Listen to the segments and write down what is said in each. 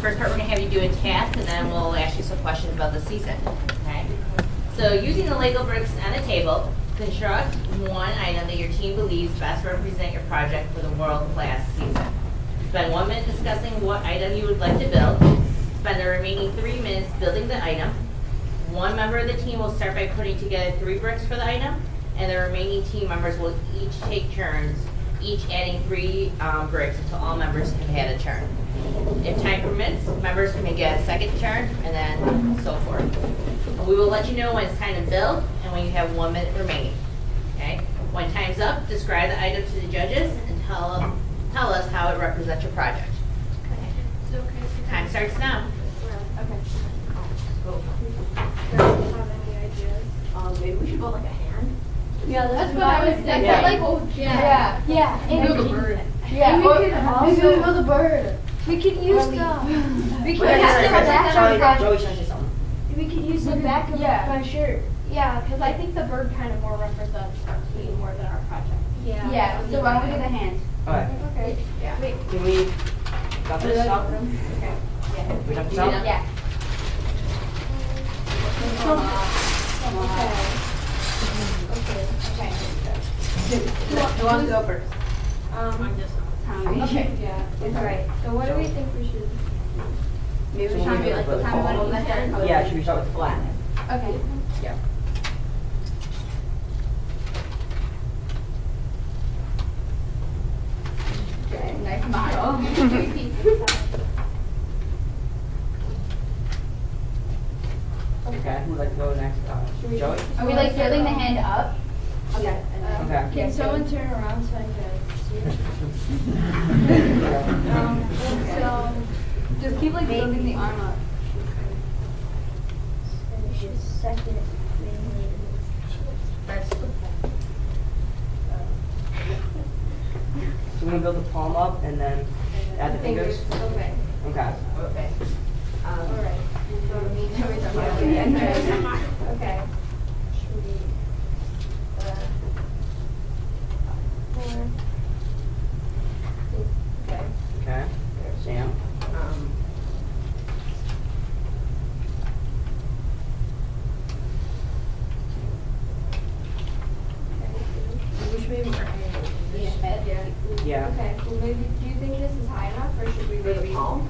First part, we're going to have you do a task, and then we'll ask you some questions about the season. Okay? So using the Lego bricks on the table, construct one item that your team believes best represent your project for the world-class season. Spend 1 minute discussing what item you would like to build. Spend the remaining 3 minutes building the item. One member of the team will start by putting together 3 bricks for the item, and the remaining team members will each take turns, each adding 3 bricks until all members have had a turn. If time permits, members may get a second turn, and then so forth. We will let you know when it's time to build and when you have 1 minute remaining. Okay? When time's up, describe the item to the judges and tell us how it represents your project. Okay. Time starts now. Okay. Go. Do you have any ideas? Maybe we should build like a hand. Yeah, that's what I was thinking. Yeah. Like, yeah. And Build a bird. Yeah, And we we could could also also- build a bird. We could use the. We could Yeah, use the back of my. Joey's trying to say something. We could use the back of my shirt. Yeah, because I think the bird kind of more represents our team more than our project. Yeah. Yeah, so why don't we do the hand? Alright. Okay. Yeah. Wait. Can we got this up? Okay. Yeah. We got this up? Yeah. Who wants to go first? Okay. Yeah. That's right. So what do we think we should? Maybe we should do like the time we want to start. Yeah, should we start with the flat? Okay. Yeah. Okay, nice model. 3 pieces. Okay, who'd like to go next? Joey? Are we like building the hand up? Okay. Okay. Can someone turn around so I can see it? So Just keep like building the arm up. second. That's So we're gonna build the palm up and then add the fingers? Okay. Okay. okay. All right. Okay. Should we? Okay. Okay. Sam? We should maybe. Yeah. Okay. Well, maybe. Do you think this is high enough, or should we maybe? palm?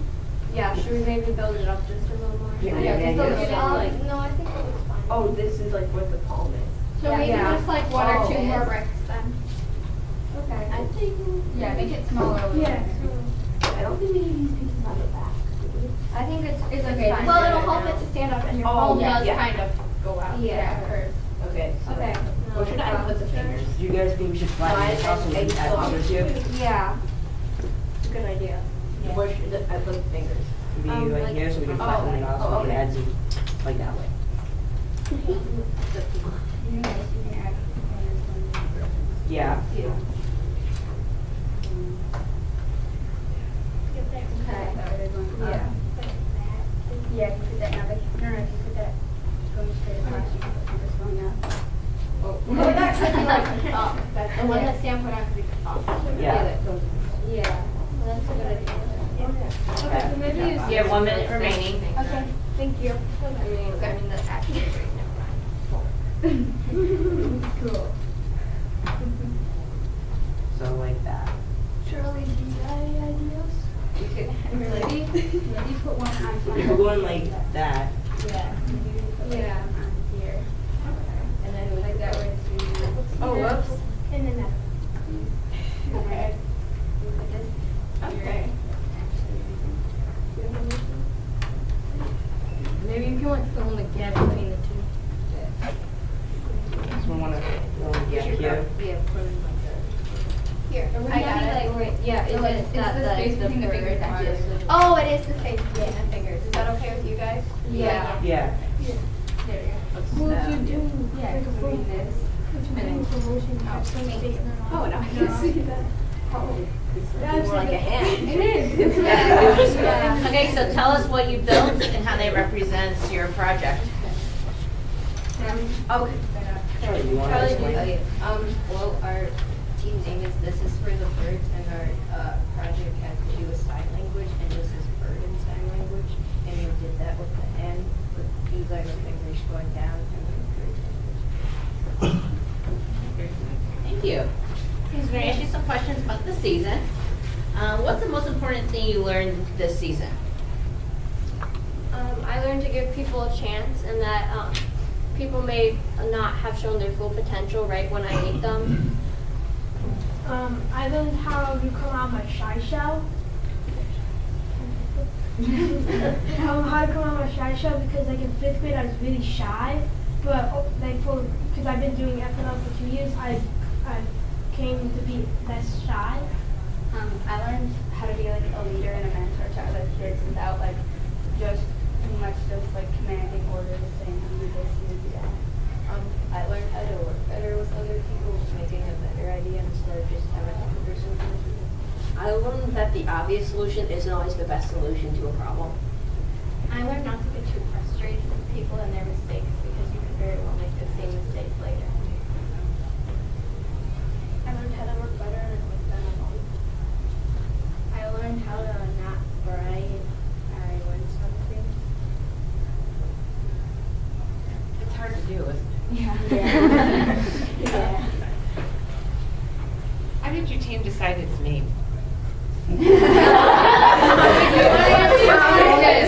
Yeah. Should we maybe build it up just a little more? Yeah, just a yeah. little. No, I think it looks fine. Oh, this is like what the palm is. So Yeah. maybe Yeah. just like 1 or 2 more Yes. bricks then. Okay. I think. Yeah, make it smaller. a little Yeah. bit. I don't think we need these pieces on the back. I think it's Okay. fine. Well, it'll help it to stand up, and your Oh, palm yeah, does yeah. kind of go out. Yeah. curve. Okay. So Okay. where should I put the fingers? Do you guys think we should flatten this out so we can add fingers here? Yeah. It's a good idea. Where should I put the fingers? Maybe like like- here so we can flatten it out so we can add some like that way. Yeah. Okay. Yeah. Yeah, if you put that now, but no, if you put that going straight across, you can put fingers going up. No, that should be like the top. The one that Sam put on could be the top. Yeah. Yeah. Well, that's a good idea. Okay. So maybe use. You have 1 minute remaining. Okay. Thank you. I mean, that's actually right Cool. So like that. Shirley, do you got any ideas? You could, maybe put one on If we're front. going like that, Yeah. Maybe put like Yeah. one on here. And then like that way to. Oh, whoops. And then that. Okay. You put this. You're right. Maybe you can like fill in the gap between the two. so we want to yeah, here. Yeah, put it like that. Here. I got it. Wait, yeah, So it's the space between the fingers and fingers. just. Oh, it is the space between the fingers. Is that okay with you guys? Yeah. Yeah. There you go. Well, if you do Yeah, like a because full we need this. Oh, now I can see that. It's more like a hand. It is. Okay, so tell us what you built and how that represents your project. Okay. Charlie, you want to explain? Well, our team name is This is for the Birds, and our project has to do with sign language, and this is bird in sign language. with you. He's going to ask you some questions about the season. What's the most important thing you learned this season? I learned to give people a chance, and that people may not have shown their full potential right when I meet them. I learned how to come out of my shy shell. How to come out of my shy shell because like in 5th grade I was really shy, but because I've been doing FLL for 2 years, I came to be less shy. I learned how to be like a leader and a mentor to other kids without like just pretty much just like commanding orders, saying you do this, you do that. I learned how to work better with other people, making a better idea instead of just having one person do it. I learned that the obvious solution isn't always the best solution to a problem. I learned not to get too frustrated with people and their mistakes because you could very well make the same mistake later. I learned how to work better with them alone. I learned how to not brag if I learned something. It's hard to do, isn't it? Yeah. How did your team decide its name? Okay,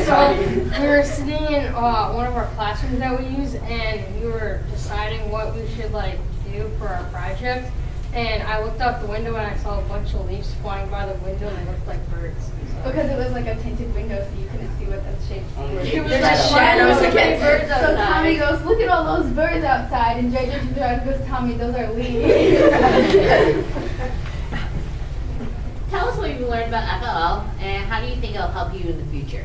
so we were sitting in one of our classrooms that we use, and we were deciding what we should like do for our project. And I looked out the window and I saw a bunch of leaves flying by the window and they looked like birds. Because it was like a tinted window, so you couldn't see what those shapes were. It was like shadows against birds So outside. Tommy goes, look at all those birds outside, and JJ goes, Tommy, those are leaves. Tell us what you've learned about FLL and how do you think it'll help you in the future?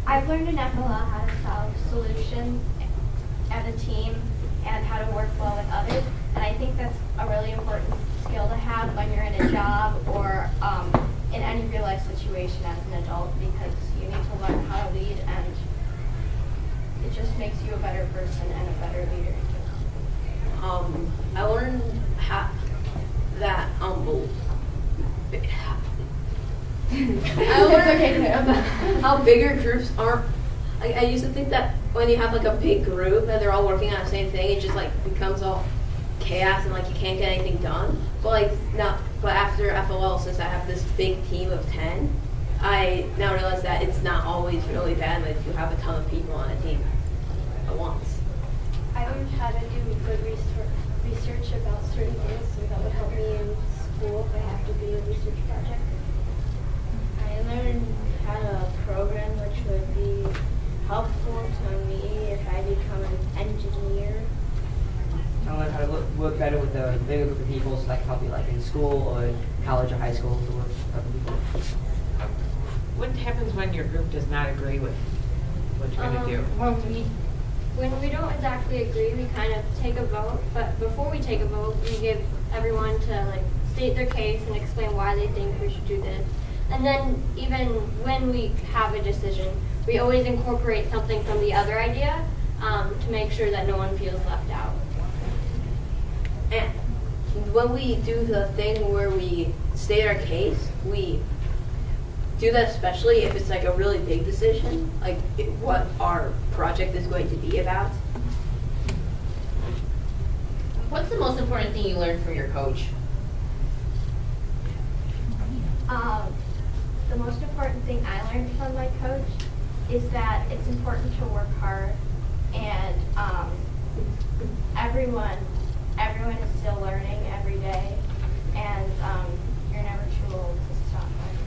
I've learned in FLL how to solve solutions as a team and how to work well with others. And I think that's a really important skill to have when you're in a job or in any real life situation as an adult, because you need to learn how to lead, and it just makes you a better person and a better leader. I learned that I learned how bigger groups aren't. I used to think that when you have like a big group and they're all working on the same thing, it just like becomes all chaos and like you can't get anything done. But like now, but after FLL, since I have this big team of 10, I now realize that it's not always really bad if you have a ton of people on a team at once. I learned how to do good research about certain things, so that would help me in school if I have to do a research project. I learned how to program, which would be helpful to me if I become an engineer. I learned how to work better with a bigger group of people, so that can help you like in school or in college or high school to work with other people. What happens when your group does not agree with what you're going to do? When we don't exactly agree, we kind of take a vote, but before we take a vote, we give everyone to like state their case and explain why they think we should do this. And then even when we have a decision, we always incorporate something from the other idea to make sure that no one feels left out. And when we do the thing where we state our case, we do that especially if it's like a really big decision, like what our project is going to be about. What's the most important thing you learned from your coach? The most important thing I learned from my coach is that it's important to work hard, and everyone is still learning every day, and you're never too old to stop learning.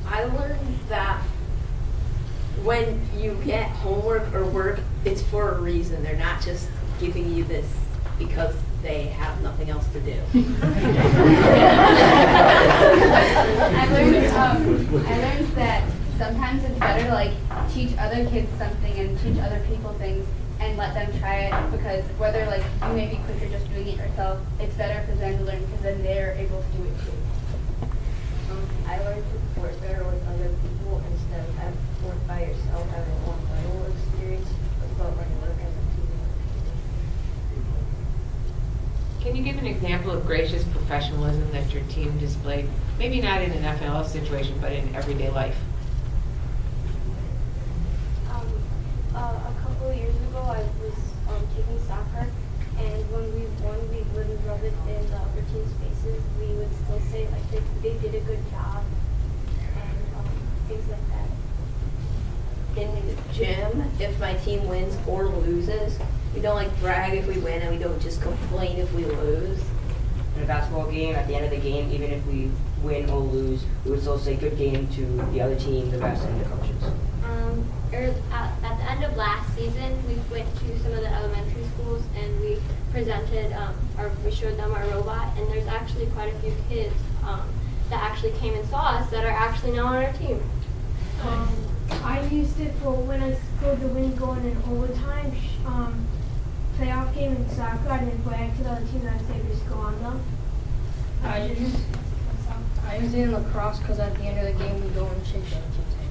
I learned that when you get homework or work, it's for a reason. They're not just giving you this because they have nothing else to do. I learned that sometimes it's better to like teach other kids something and teach other people things and let them try it, because whether like you may be quicker just doing it yourself, it's better for them to learn because then they're able to do it too. I learned to work better with other people instead of having to work by yourself, having one final experience about running work as a team. Can you give an example of gracious professionalism that your team displayed? Maybe not in an FLL situation, but in everyday life. A couple of years ago, I was taking soccer, And when we won, we wouldn't rub it in the other team's faces. We would still say like they did a good job and things like that. In the gym, if my team wins or loses, we don't like brag if we win, and we don't just complain if we lose. In a basketball game, at the end of the game, even if we win or lose, we would still say good game to the other team, the refs, and the coaches. At the end of last season, we went to some of the elementary schools and we presented, or we showed them our robot, and there's actually quite a few kids that actually came and saw us that are actually now on our team. I used it for when I scored the win goal in an overtime playoff game in soccer. I didn't brag to the other team that I saved a score on them. I use it in lacrosse because at the end of the game we go and shake the other team's hand.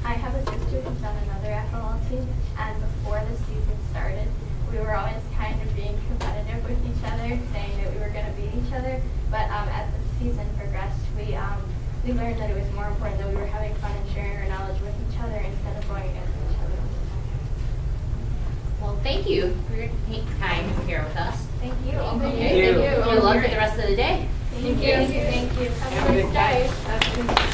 I have a sister who's on another FLL team, and before the season started, we were always kind of being competitive with each other, saying that we were going to beat each other. But as the season progressed, we learned that it was more important that we were having fun and sharing our knowledge with each other instead of going against each other. Well, thank you for your time here with us. Thank you. Okay. Thank you. Good luck for the rest of the day. Thank you. Thank you. Have a nice day.